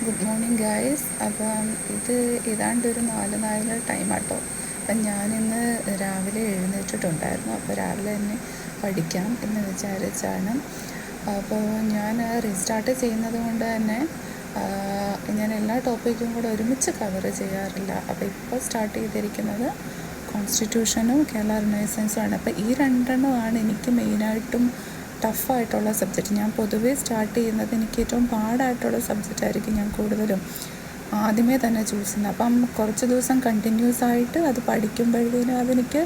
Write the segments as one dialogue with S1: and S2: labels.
S1: Good morning guys. അപ്പം ഏതാണ്ടൊരു 4 ടൈമാട്ടോ. അപ്പം ഞാനിന്ന് രാവിലെ എഴുന്നേറ്റിട്ടുണ്ടായിരുന്നു. അപ്പോൾ രാവിലെ തന്നെ പഠിക്കാം എന്ന് വിചാരിച്ചാണ്. അപ്പോൾ ഞാൻ റീസ്റ്റാർട്ട് ചെയ്യുന്നത് കൊണ്ട് തന്നെ ഞാൻ എല്ലാ ടോപ്പിക്കും കൂടെ ഒരുമിച്ച് കവർ ചെയ്യാറില്ല. അപ്പോൾ ഇപ്പോൾ സ്റ്റാർട്ട് ചെയ്തിരിക്കുന്നത് കോൺസ്റ്റിറ്റ്യൂഷനും കേരള റിനൈസൻസുമാണ്. അപ്പോൾ ഈ രണ്ടെണ്ണമാണ് എനിക്ക് മെയിനായിട്ടും ടഫായിട്ടുള്ള സബ്ജക്റ്റ്. ഞാൻ പൊതുവേ സ്റ്റാർട്ട് ചെയ്യുന്നത് എനിക്ക് ഏറ്റവും പാടായിട്ടുള്ള സബ്ജക്റ്റായിരിക്കും ഞാൻ കൂടുതലും ആദ്യമേ തന്നെ ചൂസ് ചെയ്യുന്നത്. അപ്പം കുറച്ച് ദിവസം കണ്ടിന്യൂസ് ആയിട്ട് അത് പഠിക്കുമ്പോഴത്തേനും അതെനിക്ക്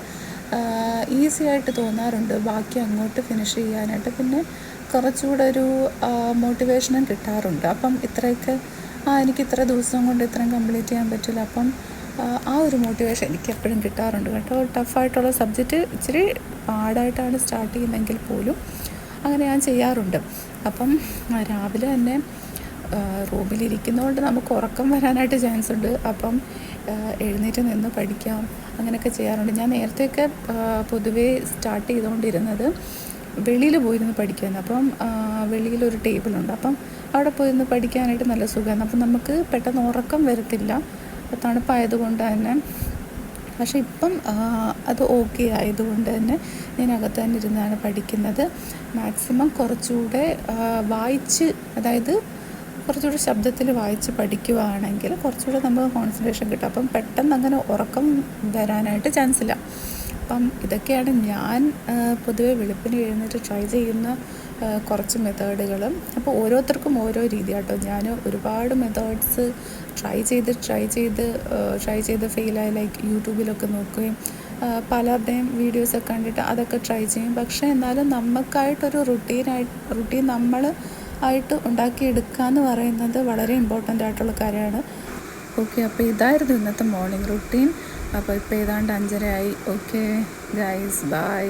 S1: ഈസി ആയിട്ട് തോന്നാറുണ്ട് ബാക്കി അങ്ങോട്ട് ഫിനിഷ് ചെയ്യാനായിട്ട്. പിന്നെ കുറച്ചുകൂടെ ഒരു മോട്ടിവേഷനും കിട്ടാറുണ്ട്. അപ്പം ഇത്രയൊക്കെ എനിക്ക് ഇത്ര ദിവസം കൊണ്ട് ഇത്രയും കംപ്ലീറ്റ് ചെയ്യാൻ പറ്റില്ല. അപ്പം ആ ഒരു മോട്ടിവേഷൻ എനിക്ക് എപ്പോഴും കിട്ടാറുണ്ട് കേട്ടോ. ടഫായിട്ടുള്ള സബ്ജക്റ്റ് ഇച്ചിരി പാടായിട്ടാണ് സ്റ്റാർട്ട് ചെയ്യുന്നതെങ്കിൽ പോലും അങ്ങനെ ഞാൻ ചെയ്യാറുണ്ട്. അപ്പം രാവിലെ തന്നെ റൂമിലിരിക്കുന്നതുകൊണ്ട് നമുക്ക് ഉറക്കം വരാനായിട്ട് ചാൻസ് ഉണ്ട്. അപ്പം എഴുന്നേറ്റ് നിന്ന് പഠിക്കാം, അങ്ങനെയൊക്കെ ചെയ്യാറുണ്ട്. ഞാൻ നേരത്തെയൊക്കെ പൊതുവേ സ്റ്റാർട്ട് ചെയ്തുകൊണ്ടിരുന്നത് വെളിയിൽ പോയിരുന്ന് പഠിക്കുമായിരുന്നു. അപ്പം വെളിയിലൊരു ടേബിളുണ്ട്. അപ്പം അവിടെ പോയിരുന്ന് പഠിക്കാനായിട്ട് നല്ല സുഖമാണ്. അപ്പം നമുക്ക് പെട്ടെന്ന് ഉറക്കം വരത്തില്ല, തണുപ്പായതുകൊണ്ട് തന്നെ. പക്ഷേ ഇപ്പം അത് ഓക്കെ ആയതുകൊണ്ട് തന്നെ ഞാൻ അകത്ത് തന്നെ ഇരുന്നാണ് പഠിക്കുന്നത്. മാക്സിമം കുറച്ചുകൂടെ വായിച്ച്, അതായത് കുറച്ചുകൂടി ശബ്ദത്തിൽ വായിച്ച് പഠിക്കുകയാണെങ്കിൽ കുറച്ചുകൂടെ നമുക്ക് കോൺസെൻട്രേഷൻ കിട്ടും. അപ്പം പെട്ടെന്ന് അങ്ങനെ ഉറക്കം വരാനായിട്ട് ചാൻസ് ഇല്ല. അപ്പം ഇതൊക്കെയാണ് ഞാൻ പൊതുവെ വെളുപ്പിന് എഴുന്നേറ്റ് ട്രൈ ചെയ്യുന്ന കുറച്ച് മെത്തേഡുകൾ. അപ്പോൾ ഓരോരുത്തർക്കും ഓരോ രീതി കേട്ടോ. ഞാൻ ഒരുപാട് മെത്തേഡ്സ് ട്രൈ ചെയ്ത് ഫെയിലായി. ലൈക്ക് യൂട്യൂബിലൊക്കെ നോക്കുകയും പലരുടെയും വീഡിയോസൊക്കെ കണ്ടിട്ട് അതൊക്കെ ട്രൈ ചെയ്യും. പക്ഷേ എന്നാലും നമുക്കായിട്ടൊരു റുട്ടീൻ നമ്മൾ ആയിട്ട് ഉണ്ടാക്കിയെടുക്കുക എന്ന് പറയുന്നത് വളരെ ഇമ്പോർട്ടൻ്റ് ആയിട്ടുള്ള കാര്യമാണ്. ഓക്കെ, അപ്പോൾ ഇതായിരുന്നു ഇന്നത്തെ മോർണിംഗ് റുട്ടീൻ. അപ്പോൾ ഇപ്പോൾ ഏതാണ്ട് 5:30 ആയി. Okay guys, by.